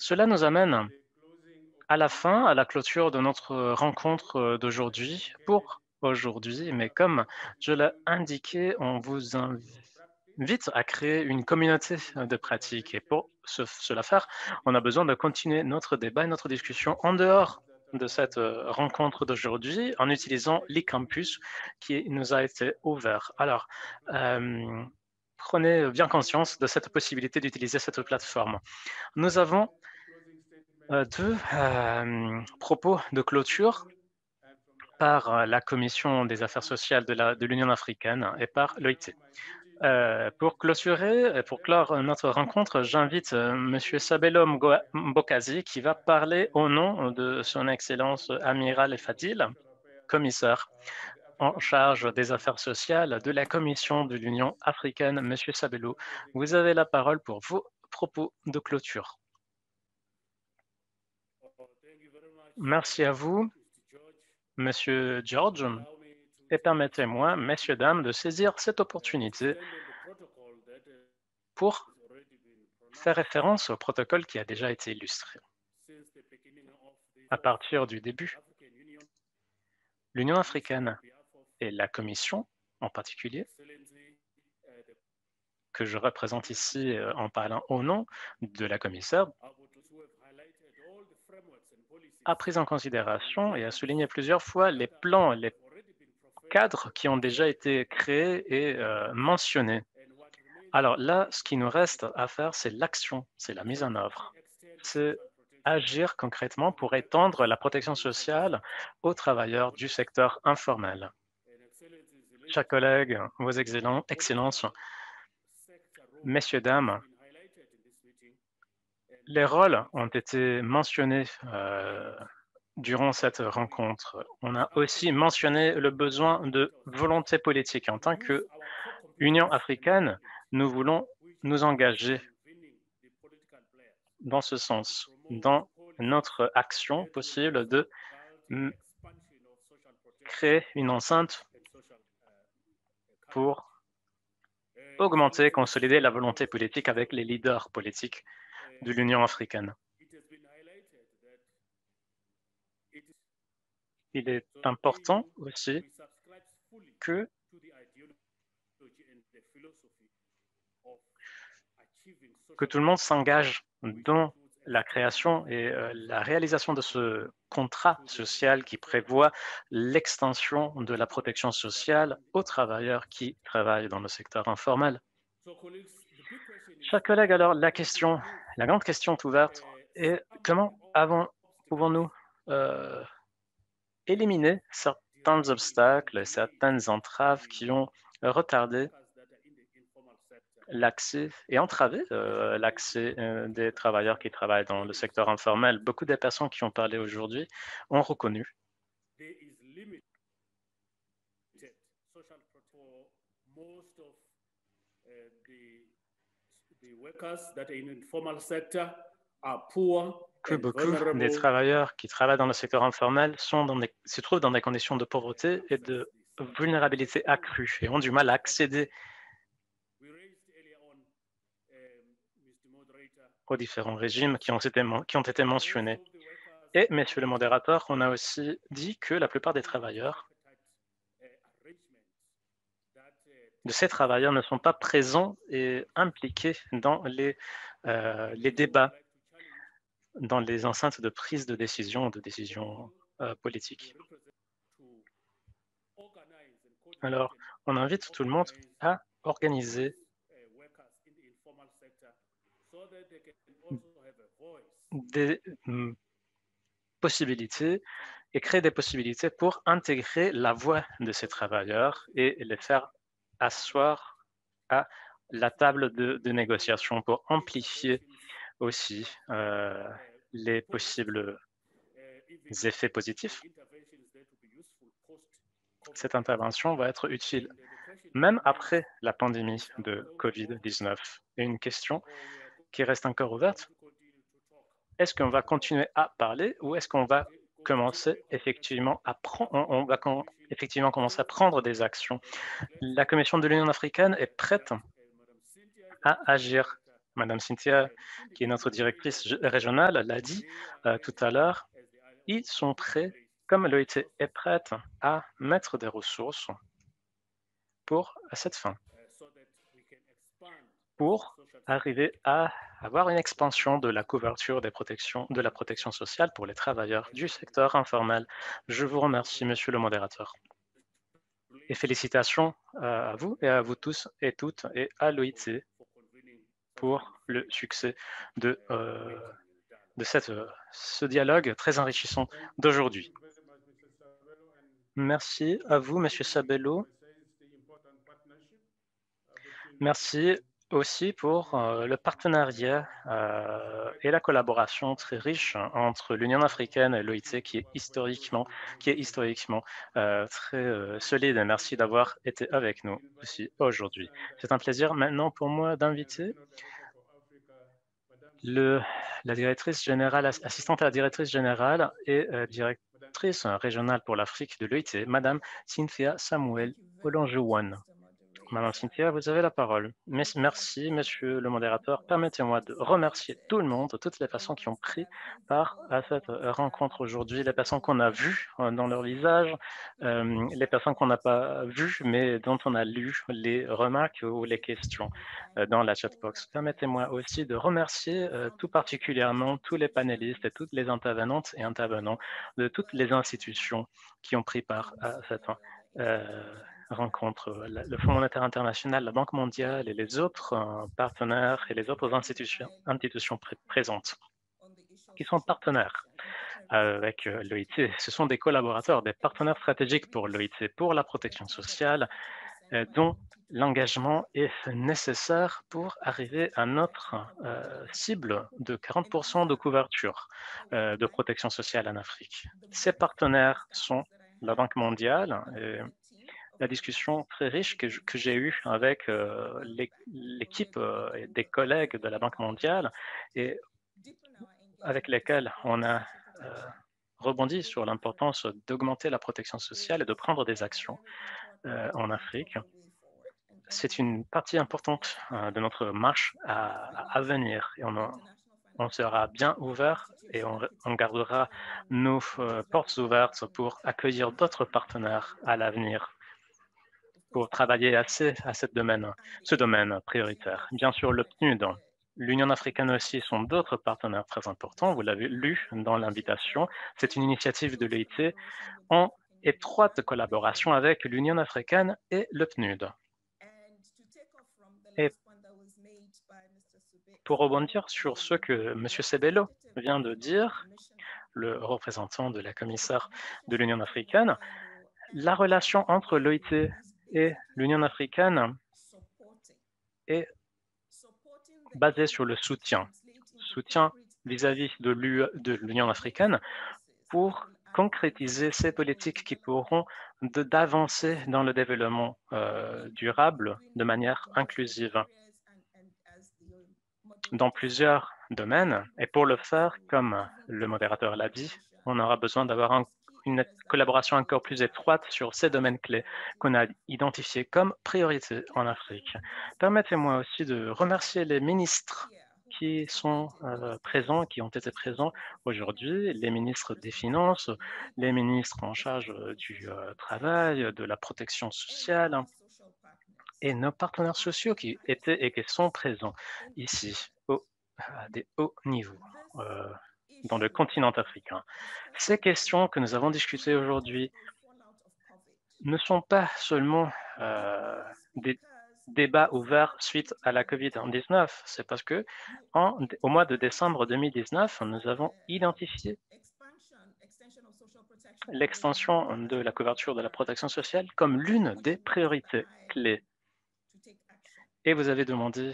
Cela nous amène à la fin, à la clôture de notre rencontre d'aujourd'hui, pour aujourd'hui, mais comme je l'ai indiqué, on vous invite à créer une communauté de pratique et pour cela faire, on a besoin de continuer notre débat et notre discussion en dehors de cette rencontre d'aujourd'hui en utilisant l'e-campus qui nous a été ouvert. Alors, prenez bien conscience de cette possibilité d'utiliser cette plateforme. Nous avons deux propos de clôture par la Commission des affaires sociales de l'Union africaine et par l'OIT. Pour clôturer, pour clore notre rencontre, j'invite Monsieur Sabelo Mbokazi qui va parler au nom de son Excellence Amiral Fadil, commissaire en charge des affaires sociales de la Commission de l'Union africaine. Monsieur Sabelo, vous avez la parole pour vos propos de clôture. Merci à vous, Monsieur George, et permettez-moi, messieurs, dames, de saisir cette opportunité pour faire référence au protocole qui a déjà été illustré. À partir du début, l'Union africaine et la Commission en particulier, que je représente ici en parlant au nom de la commissaire, a pris en considération et a souligné plusieurs fois les plans, les cadres qui ont déjà été créés et mentionnés. Alors là, ce qui nous reste à faire, c'est l'action, c'est la mise en œuvre. C'est agir concrètement pour étendre la protection sociale aux travailleurs du secteur informel. Chers collègues, vos excellences, messieurs, dames, les rôles ont été mentionnés durant cette rencontre. On a aussi mentionné le besoin de volonté politique. En tant qu'Union africaine, nous voulons nous engager dans ce sens, dans notre action possible de créer une enceinte pour augmenter, consolider la volonté politique avec les leaders politiques de l'Union africaine. Il est important aussi que tout le monde s'engage dans la création et la réalisation de ce contrat social qui prévoit l'extension de la protection sociale aux travailleurs qui travaillent dans le secteur informel. Chers collègues, alors la grande question est ouverte est comment pouvons-nous éliminer certains obstacles, certaines entraves qui ont retardé l'accès et entraver l'accès des travailleurs qui travaillent dans le secteur informel. Beaucoup de personnes qui ont parlé aujourd'hui ont reconnu que beaucoup des travailleurs qui travaillent dans le secteur informel se trouvent dans des conditions de pauvreté et de vulnérabilité accrue et ont du mal à accéder aux différents régimes qui ont été mentionnés. Et, monsieur le modérateur, on a aussi dit que la plupart des travailleurs, de ces travailleurs, ne sont pas présents et impliqués dans les débats, dans les enceintes de prise de décision politiques. Alors, on invite tout le monde à organiser des possibilités et créer des possibilités pour intégrer la voix de ces travailleurs et les faire asseoir à la table de négociation pour amplifier aussi les possibles effets positifs. Cette intervention va être utile même après la pandémie de COVID-19. Et une question qui reste encore ouverte, est-ce qu'on va continuer à parler ou est-ce qu'on va commencer effectivement effectivement commencer à prendre des actions? La Commission de l'Union africaine est prête à agir Madame Cynthia, qui est notre directrice régionale, l'a dit tout à l'heure, ils sont prêts, comme l'OIT est prête, à mettre des ressources pour cette fin, pour arriver à avoir une expansion de la couverture de la protection sociale pour les travailleurs du secteur informel. Je vous remercie, monsieur le modérateur. Et félicitations à vous et à vous tous et toutes et à l'OIT pour le succès de ce dialogue très enrichissant d'aujourd'hui. Merci à vous, Monsieur Sabello. Merci aussi pour le partenariat et la collaboration très riche entre l'Union africaine et l'OIT qui est historiquement très solide. Merci d'avoir été avec nous aussi aujourd'hui. C'est un plaisir maintenant pour moi d'inviter la directrice générale, assistante à la directrice générale et directrice régionale pour l'Afrique de l'OIT, Madame Cynthia Samuel Olonjouan. Madame Cynthia, vous avez la parole. Merci, monsieur le modérateur. Permettez-moi de remercier tout le monde, toutes les personnes qui ont pris part à cette rencontre aujourd'hui, les personnes qu'on a vues dans leur visage, les personnes qu'on n'a pas vues, mais dont on a lu les remarques ou les questions dans la chatbox. Permettez-moi aussi de remercier tout particulièrement tous les panélistes et toutes les intervenantes et intervenants de toutes les institutions qui ont pris part à cette rencontre, le Fonds monétaire international, la Banque mondiale et les autres partenaires et les autres institutions présentes, qui sont partenaires avec l'OIT. Ce sont des collaborateurs, des partenaires stratégiques pour l'OIT, pour la protection sociale, dont l'engagement est nécessaire pour arriver à notre cible de 40% de couverture de protection sociale en Afrique. Ces partenaires sont la Banque mondiale, et la discussion très riche que j'ai eue avec l'équipe et des collègues de la Banque mondiale et avec lesquels on a rebondi sur l'importance d'augmenter la protection sociale et de prendre des actions en Afrique. C'est une partie importante de notre marche à venir et on sera bien ouvert et on gardera nos portes ouvertes pour accueillir d'autres partenaires à l'avenir pour travailler à ce domaine prioritaire. Bien sûr, le PNUD, l'Union africaine aussi sont d'autres partenaires très importants. Vous l'avez lu dans l'invitation. C'est une initiative de l'OIT en étroite collaboration avec l'Union africaine et le PNUD. Et pour rebondir sur ce que M. Sebello vient de dire, le représentant de la commissaire de l'Union africaine, la relation entre l'OIT et l'Union africaine est basée sur le soutien vis-à-vis de l'Union africaine pour concrétiser ces politiques qui pourront d'avancer dans le développement durable de manière inclusive dans plusieurs domaines. Et pour le faire, comme le modérateur l'a dit, on aura besoin d'avoir une collaboration encore plus étroite sur ces domaines clés qu'on a identifiés comme priorité en Afrique. Permettez-moi aussi de remercier les ministres qui sont présents, qui ont été présents aujourd'hui, les ministres des Finances, les ministres en charge du travail, de la protection sociale et nos partenaires sociaux qui étaient et qui sont présents ici à des hauts niveaux dans le continent africain. Ces questions que nous avons discutées aujourd'hui ne sont pas seulement des débats ouverts suite à la COVID-19, c'est parce que au mois de décembre 2019, nous avons identifié l'extension de la couverture de la protection sociale comme l'une des priorités clés. Et vous avez demandé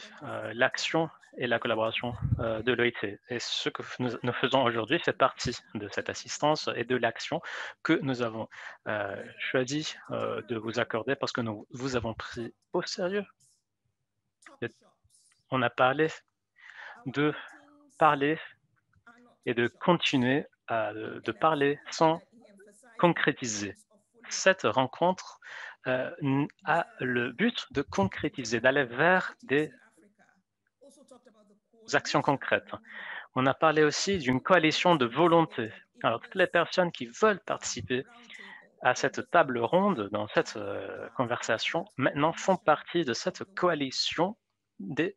l'action et la collaboration de l'OIT. Et ce que nous faisons aujourd'hui fait partie de cette assistance et de l'action que nous avons choisi de vous accorder parce que nous vous avons pris au sérieux. On a parlé et de continuer de parler sans concrétiser. Cette rencontre a le but de concrétiser, d'aller vers des actions concrètes. On a parlé aussi d'une coalition de volonté. Alors, toutes les personnes qui veulent participer à cette table ronde, dans cette conversation, maintenant font partie de cette coalition de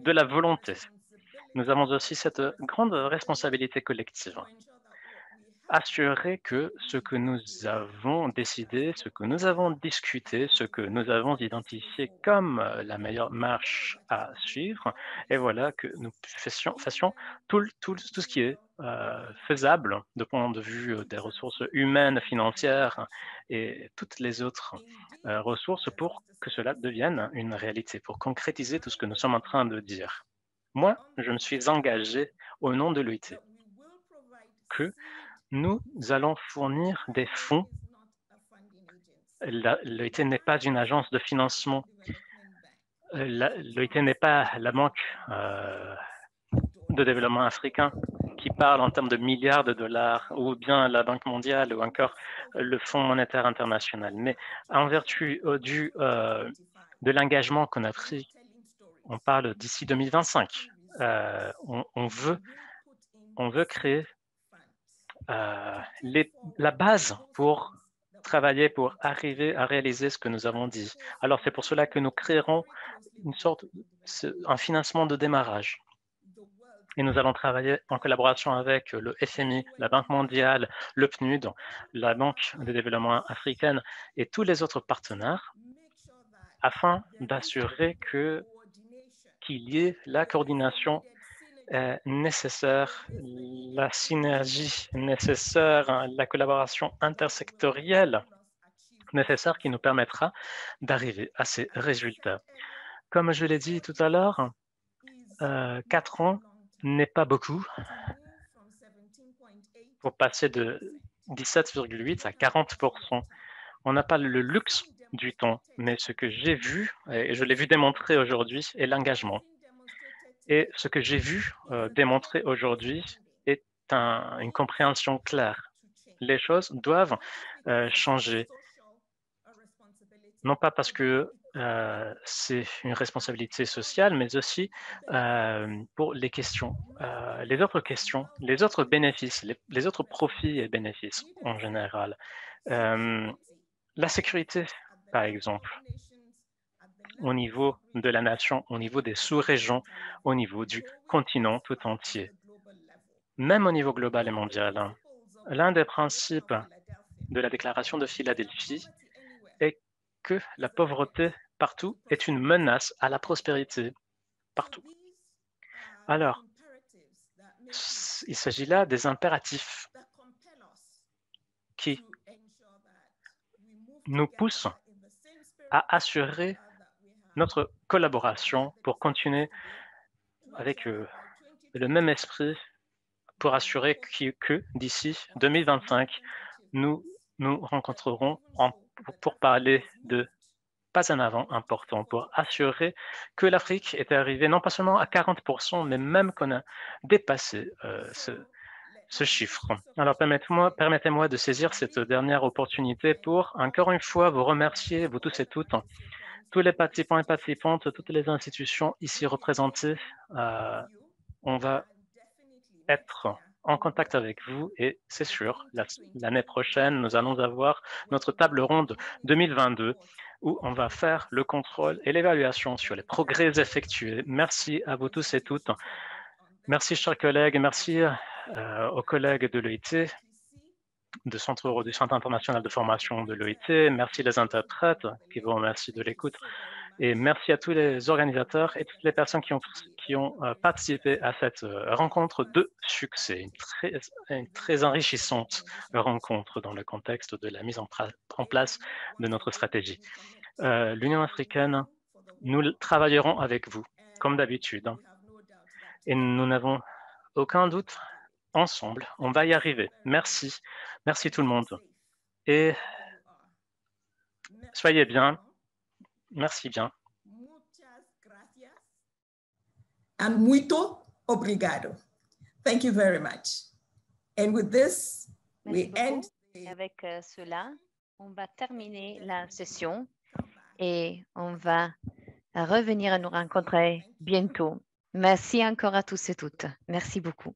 la volonté. Nous avons aussi cette grande responsabilité collective. Assurer que ce que nous avons décidé, ce que nous avons discuté, ce que nous avons identifié comme la meilleure marche à suivre, et voilà que nous fassions tout ce qui est faisable de point de vue des ressources humaines, financières et toutes les autres ressources pour que cela devienne une réalité, pour concrétiser tout ce que nous sommes en train de dire. Moi, je me suis engagé au nom de l'OIT que nous allons fournir des fonds. L'OIT n'est pas une agence de financement. L'OIT n'est pas la banque de développement africain qui parle en termes de milliards de dollars, ou bien la Banque mondiale, ou encore le Fonds monétaire international. Mais en vertu de l'engagement qu'on a pris, on parle d'ici 2025. On veut créer la base pour travailler, pour arriver à réaliser ce que nous avons dit. Alors, c'est pour cela que nous créerons un financement de démarrage. Et nous allons travailler en collaboration avec le FMI, la Banque mondiale, le PNUD, la Banque de développement africaine et tous les autres partenaires afin d'assurer qu'il y ait la coordination nécessaire, la synergie nécessaire, la collaboration intersectorielle nécessaire qui nous permettra d'arriver à ces résultats. Comme je l'ai dit tout à l'heure, 4 ans n'est pas beaucoup pour passer de 17,8 à 40%. On n'a pas le luxe du temps, mais ce que j'ai vu, et je l'ai vu démontrer aujourd'hui, est l'engagement. Et ce que j'ai vu démontrer aujourd'hui est une compréhension claire. Les choses doivent changer, non pas parce que c'est une responsabilité sociale, mais aussi pour les questions, les autres questions, les autres bénéfices, les autres profits et bénéfices en général. La sécurité, par exemple, au niveau de la nation, au niveau des sous-régions, au niveau du continent tout entier, même au niveau global et mondial. L'un des principes de la déclaration de Philadelphie est que la pauvreté partout est une menace à la prospérité partout. Alors, il s'agit là des impératifs qui nous poussent à assurer notre collaboration pour continuer avec le même esprit pour assurer que d'ici 2025, nous nous rencontrerons pour parler de pas en avant important, pour assurer que l'Afrique est arrivée non pas seulement à 40%, mais même qu'on a dépassé ce chiffre. Alors permettez-moi de saisir cette dernière opportunité pour encore une fois vous remercier, vous tous et toutes, tous les participants et participantes, toutes les institutions ici représentées. On va être en contact avec vous et c'est sûr, l'année prochaine, nous allons avoir notre table ronde 2022 où on va faire le contrôle et l'évaluation sur les progrès effectués. Merci à vous tous et toutes. Merci, chers collègues. Merci aux collègues de l'OIT, du Centre international de formation de l'OIT. Merci les interprètes qui vous remercient de l'écoute. Et merci à tous les organisateurs et toutes les personnes qui ont participé à cette rencontre de succès, une très enrichissante rencontre dans le contexte de la mise en place de notre stratégie. L'Union africaine, nous travaillerons avec vous, comme d'habitude, et nous n'avons aucun doute, ensemble, on va y arriver. Merci. Merci tout le monde. Et soyez bien. Merci bien. And muito obrigado. Thank you very much. And with this, we end. Avec cela, on va terminer la session et on va revenir à nous rencontrer bientôt. Merci encore à tous et toutes. Merci beaucoup.